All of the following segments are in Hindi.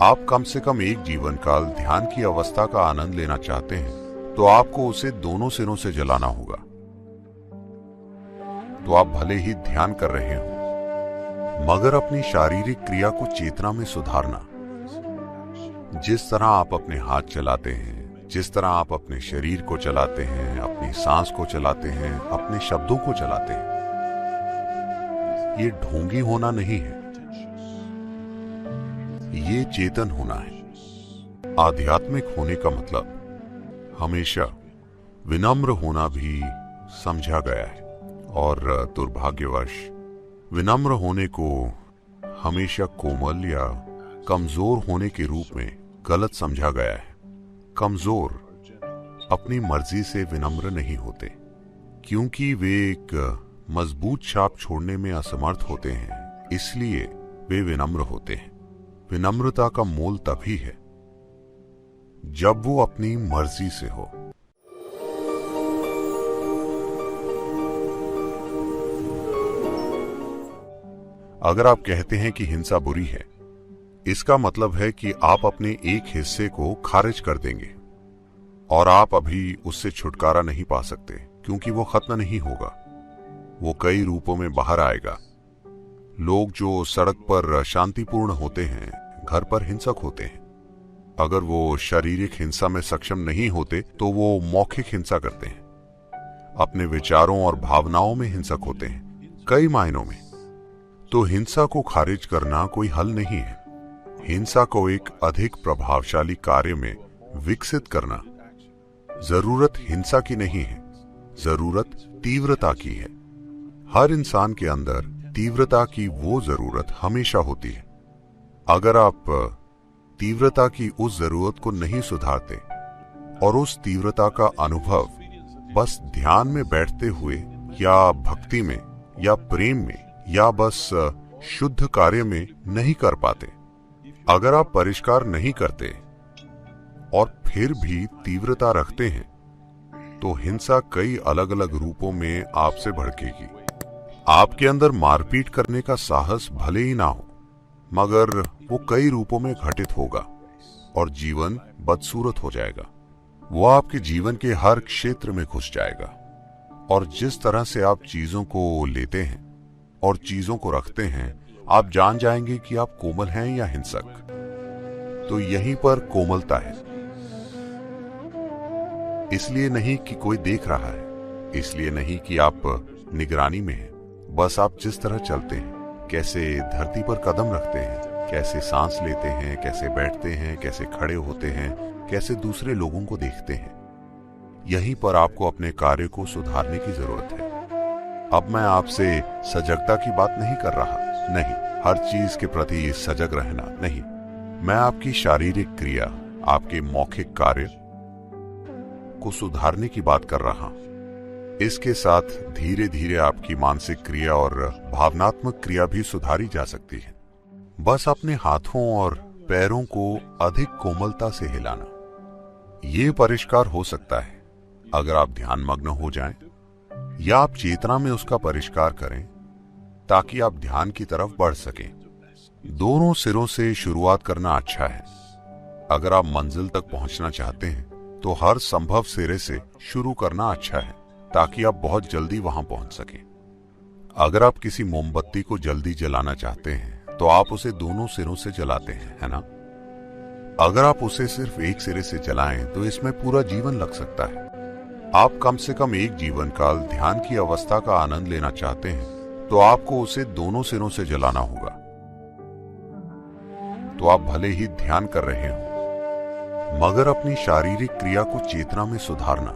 आप कम से कम एक जीवन काल ध्यान की अवस्था का आनंद लेना चाहते हैं तो आपको उसे दोनों सिरों से जलाना होगा। तो आप भले ही ध्यान कर रहे हो मगर अपनी शारीरिक क्रिया को चेतना में सुधारना। जिस तरह आप अपने हाथ चलाते हैं, जिस तरह आप अपने शरीर को चलाते हैं, अपनी सांस को चलाते हैं, अपने शब्दों को चलाते हैं, ये ढोंगी होना नहीं है, ये चेतन होना है। आध्यात्मिक होने का मतलब हमेशा विनम्र होना भी समझा गया है और दुर्भाग्यवश विनम्र होने को हमेशा कोमल या कमजोर होने के रूप में गलत समझा गया है। कमजोर अपनी मर्जी से विनम्र नहीं होते क्योंकि वे एक मजबूत छाप छोड़ने में असमर्थ होते हैं, इसलिए वे विनम्र होते हैं। विनम्रता का मोल तभी है जब वो अपनी मर्जी से हो। अगर आप कहते हैं कि हिंसा बुरी है, इसका मतलब है कि आप अपने एक हिस्से को खारिज कर देंगे और आप अभी उससे छुटकारा नहीं पा सकते क्योंकि वो खत्म नहीं होगा। वो कई रूपों में बाहर आएगा। लोग जो सड़क पर शांतिपूर्ण होते हैं, घर पर हिंसक होते हैं। अगर वो शारीरिक हिंसा में सक्षम नहीं होते तो वो मौखिक हिंसा करते हैं। अपने विचारों और भावनाओं में हिंसक होते हैं, कई मायनों में। तो हिंसा को खारिज करना कोई हल नहीं है। हिंसा को एक अधिक प्रभावशाली कार्य में विकसित करना। जरूरत हिंसा की नहीं है, जरूरत तीव्रता की है। हर इंसान के अंदर तीव्रता की वो जरूरत हमेशा होती है। अगर आप तीव्रता की उस जरूरत को नहीं सुधारते और उस तीव्रता का अनुभव बस ध्यान में बैठते हुए या भक्ति में या प्रेम में या बस शुद्ध कार्य में नहीं कर पाते, अगर आप परिष्कार नहीं करते और फिर भी तीव्रता रखते हैं, तो हिंसा कई अलग अलग रूपों में आपसे भड़केगी। आपके अंदर मारपीट करने का साहस भले ही ना हो, मगर वो कई रूपों में घटित होगा और जीवन बदसूरत हो जाएगा। वो आपके जीवन के हर क्षेत्र में घुस जाएगा और जिस तरह से आप चीजों को लेते हैं और चीजों को रखते हैं, आप जान जाएंगे कि आप कोमल हैं या हिंसक। तो यहीं पर कोमलता है। इसलिए नहीं कि कोई देख रहा है, इसलिए नहीं कि आप निगरानी में हैं। बस आप जिस तरह चलते हैं, कैसे धरती पर कदम रखते हैं, कैसे सांस लेते हैं, कैसे बैठते हैं, कैसे खड़े होते हैं, कैसे दूसरे लोगों को देखते हैं, यहीं पर आपको अपने कार्य को सुधारने की जरूरत है। अब मैं आपसे सजगता की बात नहीं कर रहा, नहीं, हर चीज के प्रति सजग रहना नहीं। मैं आपकी शारीरिक क्रिया, आपके मौखिक कार्य को सुधारने की बात कर रहा हूं। इसके साथ धीरे धीरे आपकी मानसिक क्रिया और भावनात्मक क्रिया भी सुधारी जा सकती है। बस अपने हाथों और पैरों को अधिक कोमलता से हिलाना। ये परिष्कार हो सकता है अगर आप ध्यान मग्न हो जाएं या आप चेतना में उसका परिष्कार करें ताकि आप ध्यान की तरफ बढ़ सकें। दोनों सिरों से शुरुआत करना अच्छा है। अगर आप मंजिल तक पहुंचना चाहते हैं तो हर संभव सिरे से शुरू करना अच्छा है ताकि आप बहुत जल्दी वहां पहुंच सकें। अगर आप किसी मोमबत्ती को जल्दी जलाना चाहते हैं तो आप उसे दोनों सिरों से जलाते हैं, है ना? अगर आप उसे सिर्फ एक सिरे से जलाएं तो इसमें पूरा जीवन लग सकता है। आप कम से कम एक जीवन काल ध्यान की अवस्था का आनंद लेना चाहते हैं तो आपको उसे दोनों सिरों से जलाना होगा। तो आप भले ही ध्यान कर रहे हो मगर अपनी शारीरिक क्रिया को चेतना में सुधारना।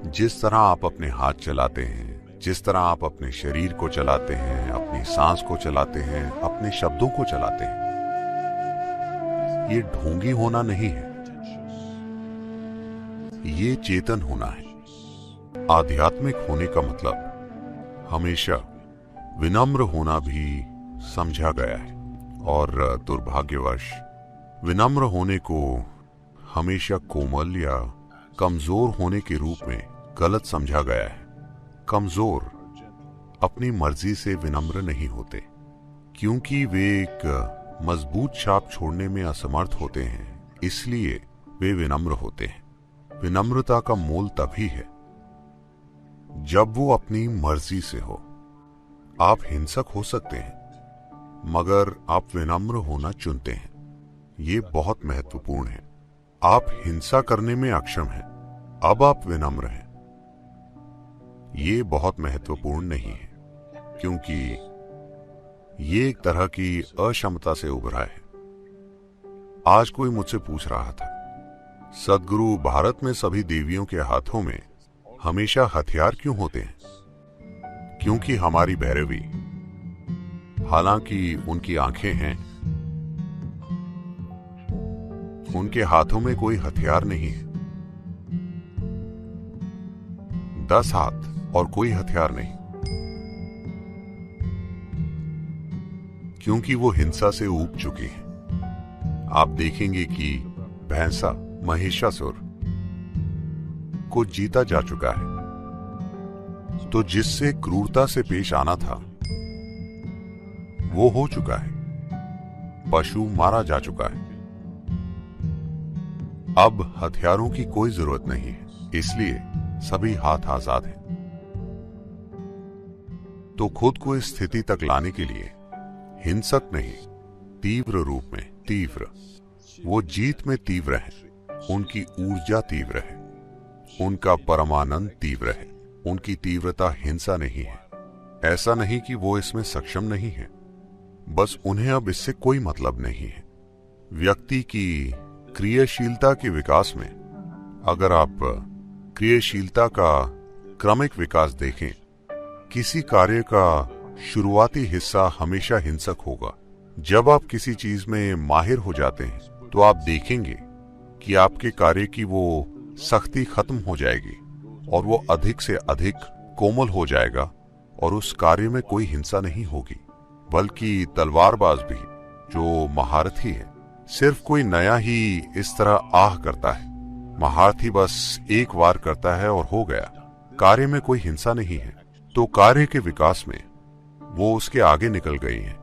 जिस तरह आप अपने हाथ चलाते हैं, जिस तरह आप अपने शरीर को चलाते हैं, अपनी सांस को चलाते हैं, अपने शब्दों को चलाते हैं, ये ढोंगी होना नहीं है, ये चेतन होना है। आध्यात्मिक होने का मतलब हमेशा विनम्र होना भी समझा गया है और दुर्भाग्यवश विनम्र होने को हमेशा कोमल या कमजोर होने के रूप में गलत समझा गया है। कमजोर अपनी मर्जी से विनम्र नहीं होते क्योंकि वे एक मजबूत छाप छोड़ने में असमर्थ होते हैं, इसलिए वे विनम्र होते हैं। विनम्रता का मोल तभी है जब वो अपनी मर्जी से हो। आप हिंसक हो सकते हैं, मगर आप विनम्र होना चुनते हैं। ये बहुत महत्वपूर्ण है। आप हिंसा करने में अक्षम हैं, अब आप विनम्र हैं। ये बहुत महत्वपूर्ण नहीं है, क्योंकि ये एक तरह की अक्षमता से उभरा है। आज कोई मुझसे पूछ रहा था, सद्गुरु, भारत में सभी देवियों के हाथों में हमेशा हथियार क्यों होते हैं? क्योंकि हमारी भैरवी, हालांकि उनकी आंखें हैं, उनके हाथों में कोई हथियार नहीं है। 10 हाथ और कोई हथियार नहीं, क्योंकि वो हिंसा से ऊब चुकी हैं। आप देखेंगे कि भैंसा महिषासुर को जीता जा चुका है, तो जिससे क्रूरता से पेश आना था वो हो चुका है। पशु मारा जा चुका है। अब हथियारों की कोई जरूरत नहीं है, इसलिए सभी हाथ आजाद हैं। तो खुद को इस स्थिति तक लाने के लिए हिंसक नहीं, तीव्र रूप में तीव्र, वो जीत में तीव्र है। उनकी ऊर्जा तीव्र है, उनका परमानंद तीव्र है। उनकी तीव्रता हिंसा नहीं है। ऐसा नहीं कि वो इसमें सक्षम नहीं है, बस उन्हें अब इससे कोई मतलब नहीं है। व्यक्ति की क्रियाशीलता के विकास में अगर आप क्रियाशीलता का क्रमिक विकास देखें, किसी कार्य का शुरुआती हिस्सा हमेशा हिंसक होगा। जब आप किसी चीज में माहिर हो जाते हैं तो आप देखेंगे कि आपके कार्य की वो सख्ती खत्म हो जाएगी और वो अधिक से अधिक कोमल हो जाएगा, और उस कार्य में कोई हिंसा नहीं होगी। बल्कि तलवारबाज भी जो महारथी है, सिर्फ कोई नया ही इस तरह आह करता है। महारथी बस एक वार करता है और हो गया। कार्य में कोई हिंसा नहीं है। तो कार्य के विकास में वो उसके आगे निकल गई हैं,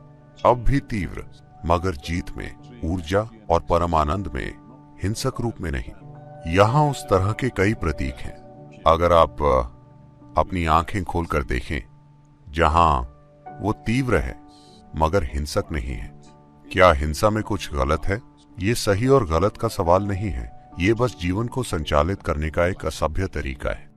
अब भी तीव्र, मगर जीत में, ऊर्जा और परमानंद में, हिंसक रूप में नहीं। यहां उस तरह के कई प्रतीक हैं। अगर आप अपनी आंखें खोलकर देखें, जहां वो तीव्र है मगर हिंसक नहीं है। क्या हिंसा में कुछ गलत है? ये सही और गलत का सवाल नहीं है, ये बस जीवन को संचालित करने का एक असभ्य तरीका है।